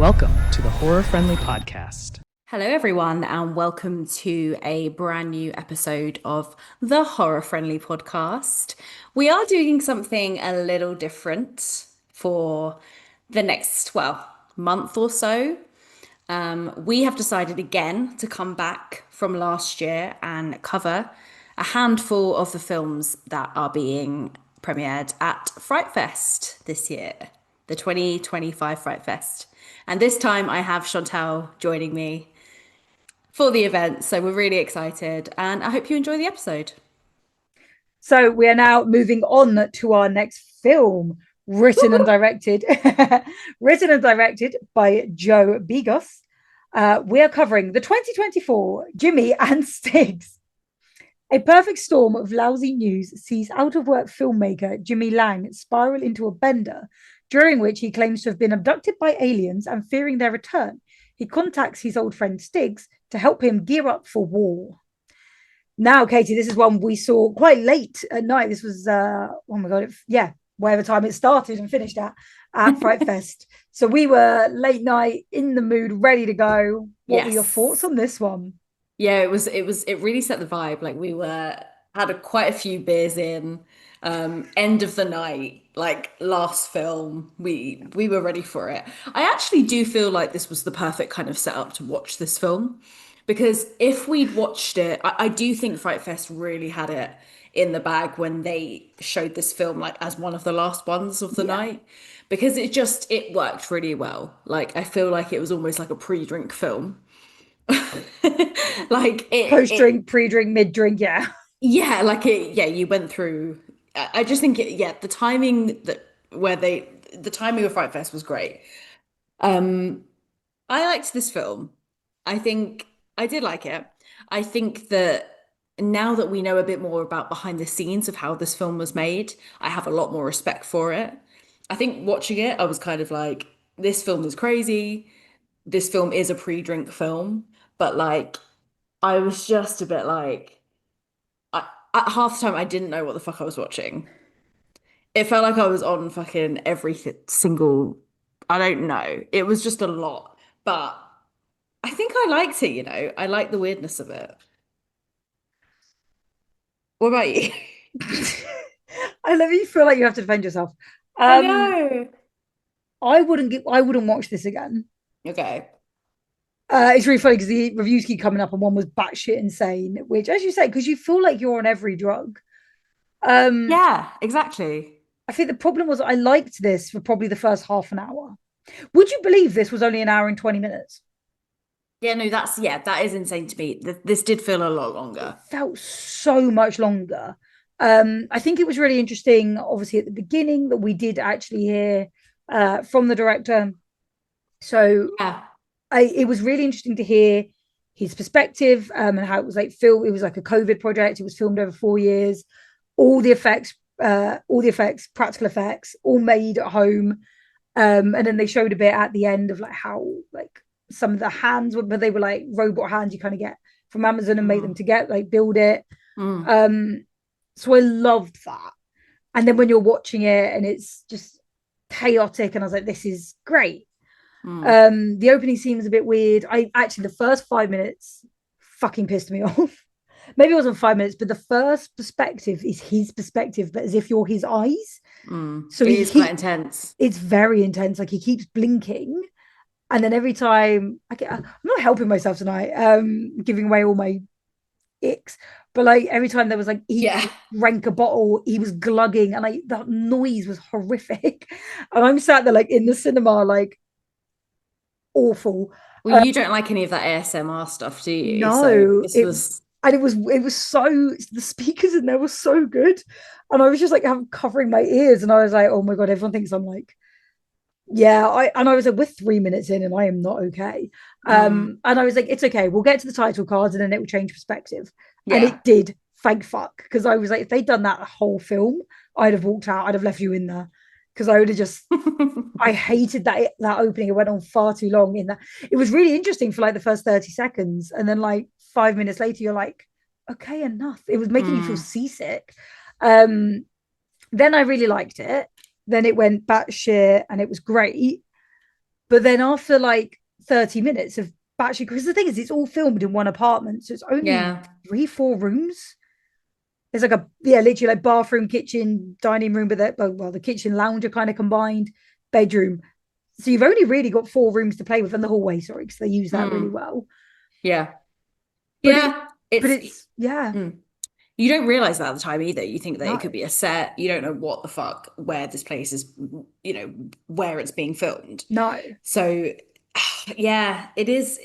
Welcome to the Horror Friendly Podcast. Hello, everyone, and welcome to a brand new episode of the Horror Friendly Podcast. We are doing something a little different for the next, month or so. We have decided again to come back from last year and cover a handful of the films that are being premiered at FrightFest this year, the 2025 FrightFest. And this time I have Chantal joining me for the event. So we're really excited and I hope you enjoy the episode. So we are now moving on to our next film, written and directed, written and directed by Joe Begos. We are covering the 2024 Jimmy and Stiggs. A perfect storm of lousy news sees out-of-work filmmaker Jimmy Lang spiral into a bender, during which he claims to have been abducted by aliens and fearing their return. He contacts his old friend Stiggs to help him gear up for war. Now, Katie, this is one we saw quite late at night. This was, oh my God, whatever time it started and finished at FrightFest. So we were late night, in the mood, ready to go. What were your thoughts on this one? Yeah, it really set the vibe. Like quite a few beers in, end of the night, like last film, we were ready for it. I actually do feel like this was the perfect kind of setup to watch this film. Because if we'd watched it, I do think Fright Fest really had it in the bag when they showed this film like as one of the last ones of the night. Because it worked really well. Like I feel like it was almost like a pre-drink film. Like Post-drink, pre-drink, mid-drink, yeah. Yeah, you went through. I just think the timing the timing of Fright Fest was great. I liked this film. I think I did like it. I think that now that we know a bit more about behind the scenes of how this film was made, I have a lot more respect for it. I think watching it, I was kind of like, this film is crazy. This film is a pre-drink film, but like, I was just a bit like, at half the time, I didn't know what the fuck I was watching. It felt like I was on fucking every single, I don't know. It was just a lot, but I think I liked it, I like the weirdness of it. What about you? I love you feel like you have to defend yourself. I know. I wouldn't watch this again. Okay. It's really funny because the reviews keep coming up and one was batshit insane, which, as you say, because you feel like you're on every drug. Yeah, exactly. I think the problem was I liked this for probably the first half an hour. Would you believe this was only an hour and 20 minutes? Yeah, no, that is insane to me. This did feel a lot longer. It felt so much longer. I think it was really interesting, obviously, at the beginning that we did actually hear from the director. So Yeah. it was really interesting to hear his perspective and how it was like film. It was like a COVID project. It was filmed over 4 years. All the effects, practical effects, all made at home. And then they showed a bit at the end of like how like some of the hands were, but they were like robot hands you kind of get from Amazon and make them to get like build it. So I loved that. And then when you're watching it and it's just chaotic, and I was like, this is great. The opening scene was a bit weird. I actually the first 5 minutes fucking pissed me off. Maybe it wasn't 5 minutes, but the first perspective is his perspective, but as if you're his eyes. So it is quite intense. It's very intense. Like he keeps blinking, and then every time I'm not helping myself tonight, giving away all my icks, but like every time there was like he drank a bottle, he was glugging, and like that noise was horrific. And I'm sat there like in the cinema, like awful. Well, you don't like any of that ASMR stuff, do you? No, so this was. And it was so the speakers in there were so good, and I was just like covering my ears, and I was like, oh my God, everyone thinks I'm like, yeah. I was like, we're 3 minutes in, and I am not okay. And I was like, it's okay, we'll get to the title cards, and then it will change perspective, and it did. Thank fuck, because I was like, if they'd done that whole film, I'd have walked out. I'd have left you in there because I would have just. I hated that opening. It went on far too long. In that, it was really interesting for like the first 30 seconds, and then like 5 minutes later, you're like, okay, enough. It was making you feel seasick. Then I really liked it. Then it went batshit, and it was great. But then after like 30 minutes of batshit, because the thing is, it's all filmed in one apartment, so it's only Yeah. 3, 4 rooms. There's like a yeah, literally like bathroom, kitchen, dining room, but well, the kitchen lounge are kind of combined, bedroom. So you've only really got 4 rooms to play with, and the hallway, sorry, because they use that really Mm. well. Yeah. But it, Yeah. but It's it's yeah, mm. You don't realize that at the time either. You think that it no, could be a set. You don't know what the fuck, where this place is, where it's being filmed. no, So, yeah, it is.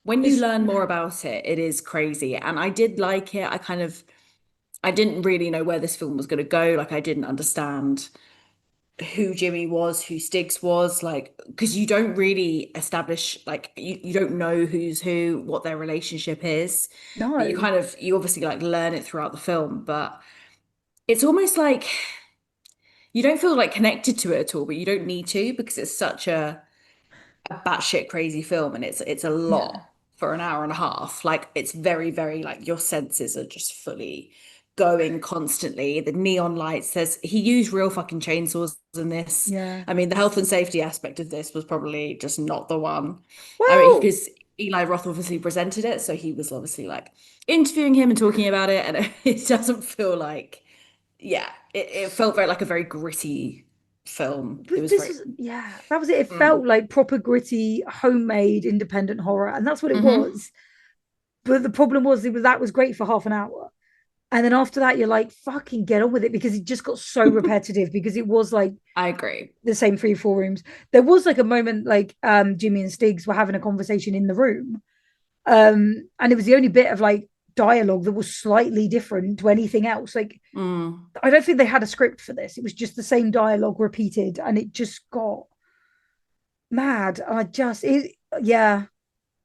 When you it's learn more about it, it is crazy. And I did like it. I didn't really know where this film was going to go. Like, I didn't understand who Jimmy was, who Stiggs was, like, because you don't really establish, like, you don't know who's who, what their relationship is. But no, you obviously like learn it throughout the film. But it's almost like you don't feel like connected to it at all, but you don't need to because it's such a batshit crazy film and it's a yeah, lot for an hour and a half. Like it's very, very like your senses are just fully going constantly. The neon lights, he used real fucking chainsaws in this. yeah. I mean, the health and safety aspect of this was probably just not the one. I mean, Well, because Eli Roth obviously presented it, so he was obviously like interviewing him and talking about it, and it doesn't feel like, yeah, it felt very like a very gritty film. It but was this very, is yeah, that was it. It felt mm, like proper gritty, homemade, independent horror, and that's what it hmm. was. But the problem was, it was that was great for half an hour. And then after that, you're like, fucking get on with it because it just got so repetitive because it was like I agree. the same 3, 4 rooms. There was like a moment like Jimmy and Stiggs were having a conversation in the room. And it was the only bit of like dialogue that was slightly different to anything else. Like Mm. I don't think they had a script for this. It was just the same dialogue repeated and it just got mad. I just it yeah,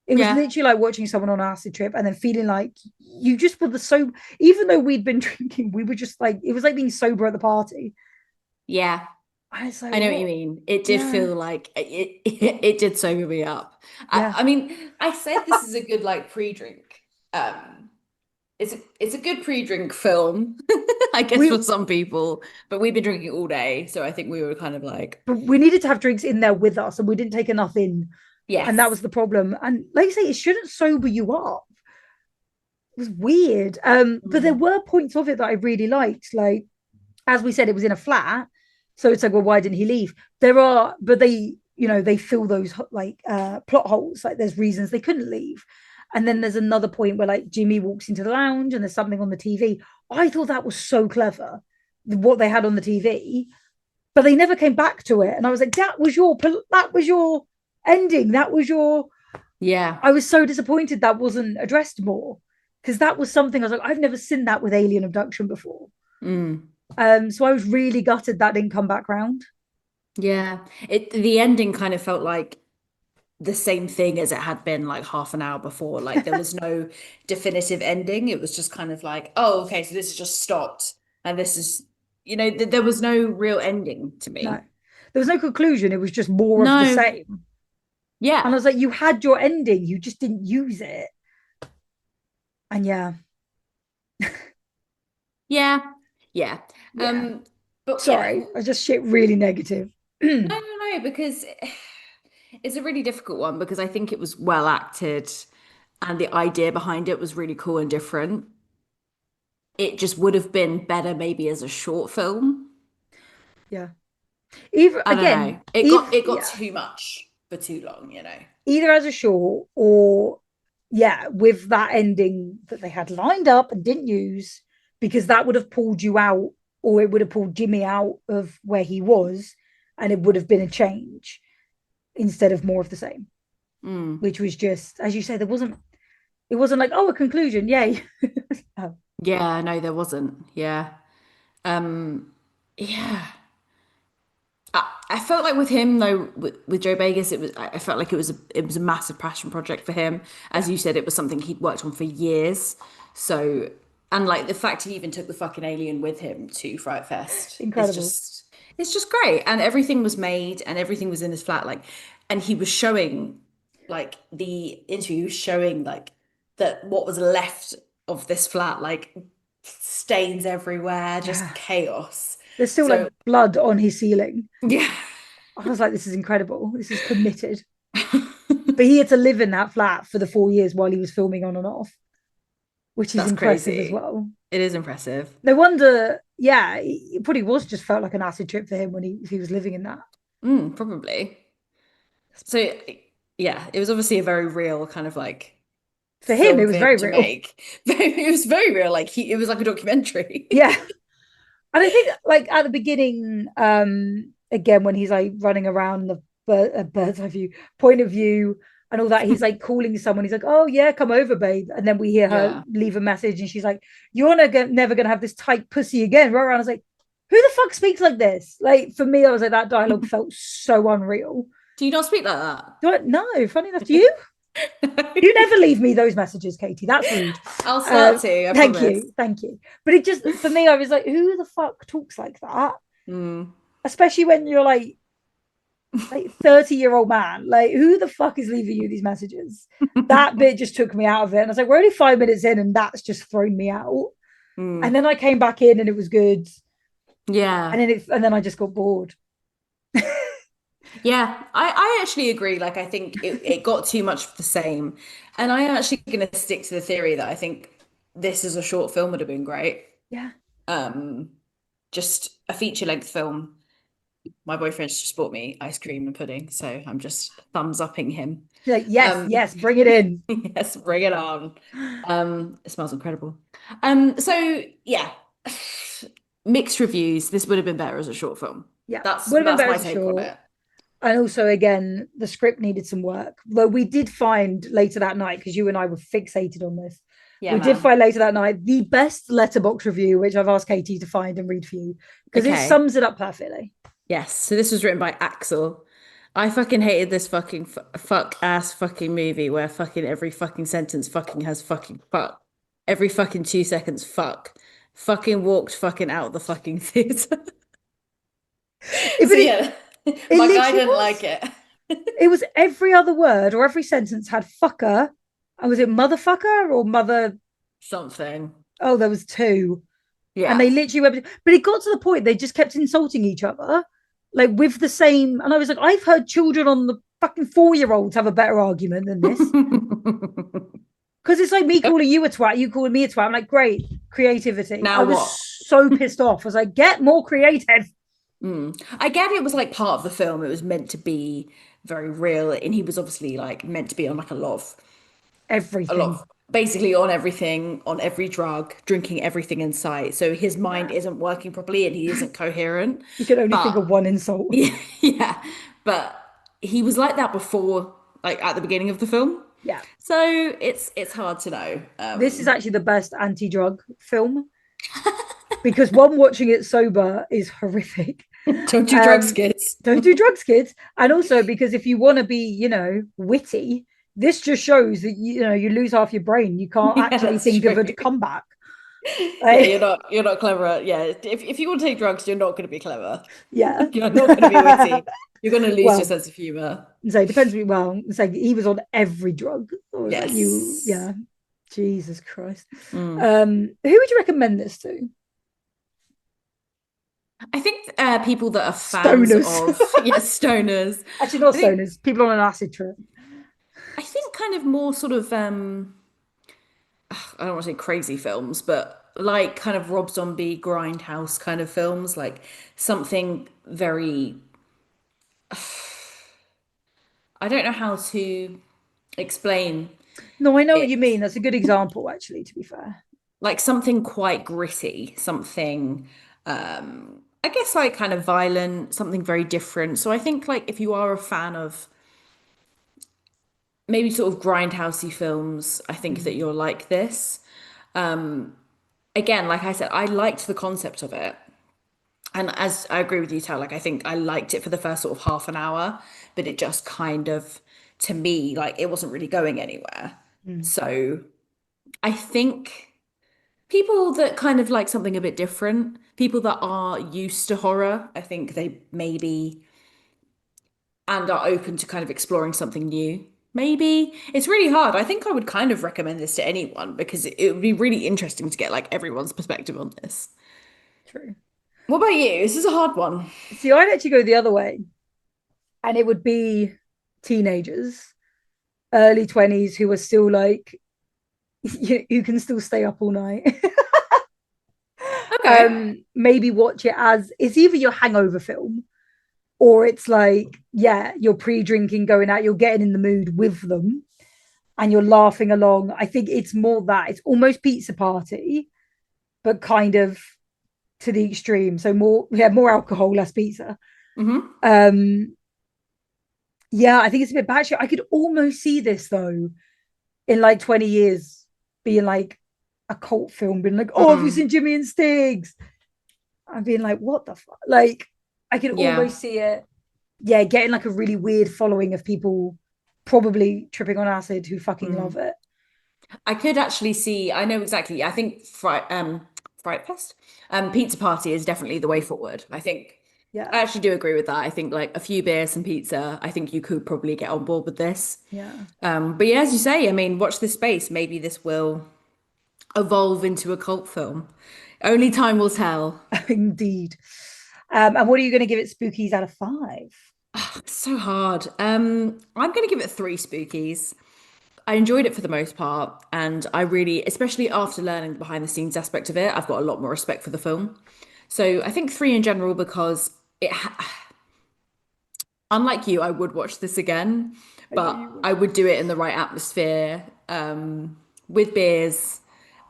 it was Yeah. literally like watching someone on an acid trip and then feeling like you just were the so even though we'd been drinking, we were just like it was like being sober at the party. Yeah. And it's like I know what you what? mean. It did Yeah, feel like it did sober me up. yeah. I mean, I said this is a good like pre-drink. Um, it's a good pre-drink film, I guess We for some people, but we've been drinking all day, so I think we were kind of like, but we needed to have drinks in there with us, and we didn't take enough in, and that was yes. the problem. And like you say, it shouldn't sober you up. It was weird. But there Mm. were points of it that I really liked. Like as we said, it was in a flat, so it's like, well, why didn't he leave? There are, but they fill those like plot holes. Like there's reasons they couldn't leave. And then there's another point where like Jimmy walks into the lounge and there's something on the TV. I thought that was so clever, what they had on the TV, but they never came back to it. And I was like, that was your ending. That was your. Yeah. I was so disappointed that wasn't addressed more because that was something I was like, I've never seen that with alien abduction before. Mm. So I was really gutted that didn't come back round. Yeah. The ending kind of felt like the same thing as it had been like half an hour before. Like there was no definitive ending. It was just kind of like, oh, okay, so this has just stopped. And this is, there was no real ending to No, me. there was no conclusion. It was just more of the No. same. And I Yeah. was like, you had your ending, you just didn't use it. And yeah, Yeah. Yeah. yeah. Um, but yeah, Sorry, I just shit really negative. no, no, no, because it's a really difficult one because I think it was well acted and the idea behind it was really cool and different. It just would have been better maybe as a short film. Yeah. Either I don't again, know. It either got it got yeah, too much for too long. either as a short or yeah, with that ending that they had lined up and didn't use because that would have pulled you out or it would have pulled Jimmy out of where he was and it would have been a change instead of more of the same, Mm. which was just as you say, it wasn't like, oh, a conclusion, yay. Oh, Yeah, no, there wasn't. Yeah. Um, yeah. I felt like with him though, with Joe Begos, I felt like it was a massive passion project for him. As yeah, you said, it was something he'd worked on for years. So, and like the fact he even took the fucking alien with him to Fright Fest is incredible. it's just great. And everything was made and everything was in his flat. Like, and he was showing like the interview was showing like that what was left of this flat, like stains everywhere, just Yeah, chaos. there's still like So blood on his ceiling. yeah. I was like, this is incredible. This is committed. But he had to live in that flat for the 4 years while he was filming on and off, which is That's impressive as crazy. well. It is impressive. No wonder, yeah, it probably was just felt like an acid trip for him when he was living in that. Probably. So, yeah, it was obviously a very real kind of like For him, it film was for him very to real. make. It was very real. Like it was like a documentary. Yeah. And I think like at the beginning, again, when he's like running around the bird's eye view, point of view, and all that, he's like calling someone. He's like, "Oh yeah, come over, babe." And then we hear her Yeah. leave a message, and she's like, "You're never gonna have this tight pussy again." Right around, I was like, "Who the fuck speaks like this?" Like for me, I was like, that dialogue felt so unreal. Do you not speak like No, funny enough, do you? You that? never leave me those messages, Katie. That's rude. I'll start to, I Thank promise. you, thank you. But it just for me, I was like, "Who the fuck talks like that?" Mm. Especially when you're like 30-year-old man, like who the fuck is leaving you these messages? That bit just took me out of it, and I was like, we're only 5 minutes in and that's just thrown me out. And Mm. then I came back in and it was good, Yeah. and then I just got bored. Yeah. I actually agree. Like I think it got too much of the same. And I'm actually gonna stick to the theory that I think this as a short film would have been great. Yeah. Um, just a feature length film. My boyfriend's just bought me ice cream and pudding, so I'm just thumbs upping him. Like, yes, Um, yes, bring it in. yes, bring it on. It smells incredible. So yeah, mixed reviews. This would have been better as a short film. Yeah, That's would have been that's better my as a take on short. it. And also, again, the script needed some work. Though we did find later that night, because you and I were fixated on this, Yeah, we did man. find later that night the best letterbox review, which I've asked Katie to find and read for you, because it Okay. sums it up perfectly. Yes. So this was written by Axel. I fucking hated this fucking fuck ass fucking movie where fucking every fucking sentence fucking has fucking fuck. Every fucking 2 seconds fuck. Fucking walked fucking out the fucking theater. It, So but it, yeah, it my guy literally didn't was. like it. It was every other word or every sentence had fucker. And was it motherfucker or mother? Something. Oh, there was two. And Yeah. they literally went, but it got to the point they just kept insulting each other, like with the same. And I was like, I've heard children on the fucking 4-year-olds have a better argument than this. Because it's like me calling you a twat, you calling me a twat. I'm like, great, creativity. I Now was what? so pissed off. I was like, get more creative. I get it was like part of the film. It was meant to be very real, and he was obviously like meant to be on like a lot Everything. of basically on everything, on every drug, drinking everything in sight. So his mind Yeah. isn't working properly and he isn't coherent. You can only think But of one insult. yeah, yeah. But he was like that before, like at the beginning of the film. Yeah. So it's hard to know. This is actually the best anti-drug film because one watching it sober is horrific. Don't do drugs, Um, kids. don't do drugs, kids. And also because if you want to be, witty, this just shows that you lose half your brain. You can't Yeah, actually that's think of true. a comeback. Yeah, Like, you're not clever. Yeah, if you want to take drugs, you're not going to be clever. yeah. You're not going to be witty. You're going to lose your Well, sense of humor. so it depends. Well, it's like he was on every drug. I was like, Yes. yeah. Jesus Christ. Mm. Who would you recommend this to? I think people that are fans Stoners. of stoners. Actually, not I think stoners. People on an acid trip. I think kind of more sort of I don't want to say crazy films, but like kind of Rob Zombie grindhouse kind of films, like something very I don't know how to explain No, I know what it. you mean. That's a good example, actually, to be fair. Like something quite gritty, something I guess like kind of violent, something very different. So I think like if you are a fan of maybe sort of grindhousey films, I think that Mm. you're like this. Again, like I said, I liked the concept of it. And as I agree with you, Tal, like I think I liked it for the first sort of half an hour, but it just kind of, to me, like it wasn't really going anywhere. Mm. So I think people that kind of like something a bit different, people that are used to horror, I think they maybe and are open to kind of exploring something new. Maybe it's really hard. I think I would kind of recommend this to anyone because it would be really interesting to get like everyone's perspective on this. True. What about you? This is a hard one. See, I'd actually go the other way. and it would be teenagers, early 20s, who are still like, you can still stay up all night. Okay. Maybe watch it as it's either your hangover film or it's like, yeah, you're pre-drinking, going out, you're getting in the mood with them and you're laughing along. I think it's more that it's almost Pizza Party, but kind of to the extreme. So more alcohol, less pizza. Mm-hmm. Yeah, I think it's a bit batshit. I could almost see this though in like 20 years being like a cult film, being like, oh, have you seen Jimmy and Stiggs? I'm being like, what the fuck? Like, I can Yeah. almost see it, yeah, getting like a really weird following of people probably tripping on acid who fucking love it. I could actually see, I know exactly. I think FrightFest, Pizza Party is definitely the way forward. I think I Yeah, actually do agree with that. I think like a few beers and pizza, I think you could probably get on board with this. yeah, But yeah, as you say, I mean, watch this space. Maybe this will evolve into a cult film. Only time will tell. indeed. And what are you going to give it spookies out of 5? It's so hard. I'm going to give it 3 spookies. I enjoyed it for the most part, and I really, especially after learning the behind the scenes aspect of it, I've got a lot more respect for the film. So I think 3 in general because unlike you, I would watch this again, I knew but you would. I would do it in the right atmosphere, with beers,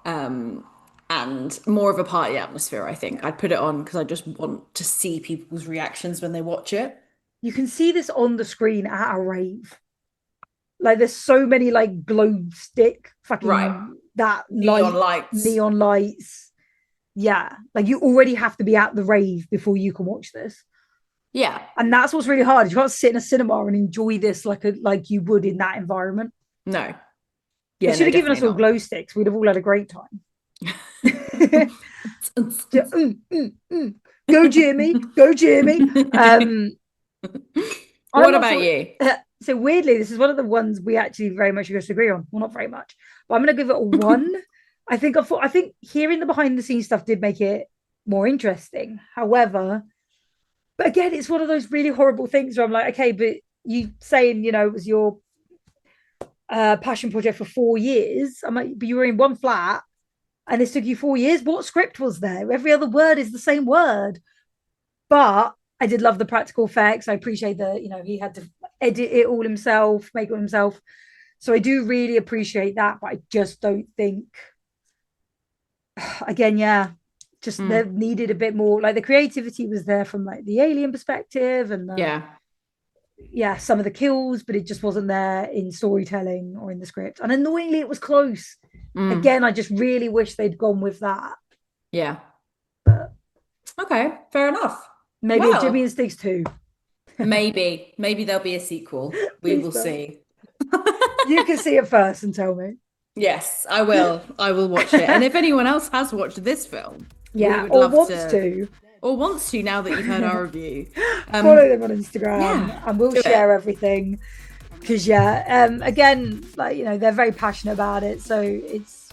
and more of a party atmosphere, I think. I'd put it on because I just want to see people's reactions when they watch it. You can see this on the screen at a rave. Like there's so many like glow stick Right. fucking that Neon light lights. neon lights. Yeah, like you already have to be at the rave before you can watch this. Yeah. And that's what's really hard. You can't sit in a cinema and enjoy this like you would in that environment. No. They Yeah, should no, have given definitely us all not. glow sticks. We'd have all had a great time. So, go Jimmy, go Jimmy. I'm What not about sure. you? So weirdly, this is one of the ones we actually very much disagree on. Well, not very much, but I'm going to give it a 1. I think hearing the behind the scenes stuff did make it more interesting. However, but again, it's one of those really horrible things where I'm like, okay, but you saying, it was your passion project for 4 years. I'm like, but you were in one flat and this took you 4 years. What script was there? Every other word is the same word. But I did love the practical effects. I appreciate that, he had to edit it all himself, make it all himself. So I do really appreciate that, but I just don't think, again, yeah, just there Mm, needed a bit more. Like the creativity was there from like the alien perspective and yeah. yeah, some of the kills, but it just wasn't there in storytelling or in the script. And annoyingly, it was close. Mm, Again, I just really wish they'd gone with that. yeah. But Okay, fair enough. maybe a Jimmy Well, and Sticks too. maybe there'll be a sequel. We Please will don't. see. You can see it first and tell me. Yes, I will. I will watch it. And if anyone else has watched this film, we Yeah, would or love wants to, to. or wants to now that you've heard our review. Follow them on Instagram Yeah, and we'll do it. share everything. Because yeah, again, like they're very passionate about it. So it's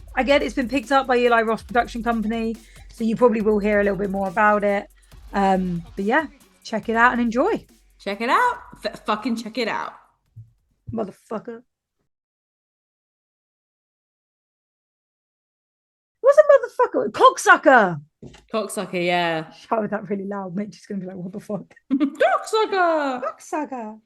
been picked up by Eli Roth Production Company. So you probably will hear a little bit more about it. But yeah, check it out and enjoy. Check it out. Fucking check it out. Motherfucker. What's a motherfucker? Cocksucker. Cocksucker, yeah. Shout that really loud, mate. She's gonna be like, what the fuck? Cocksucker. Cocksucker.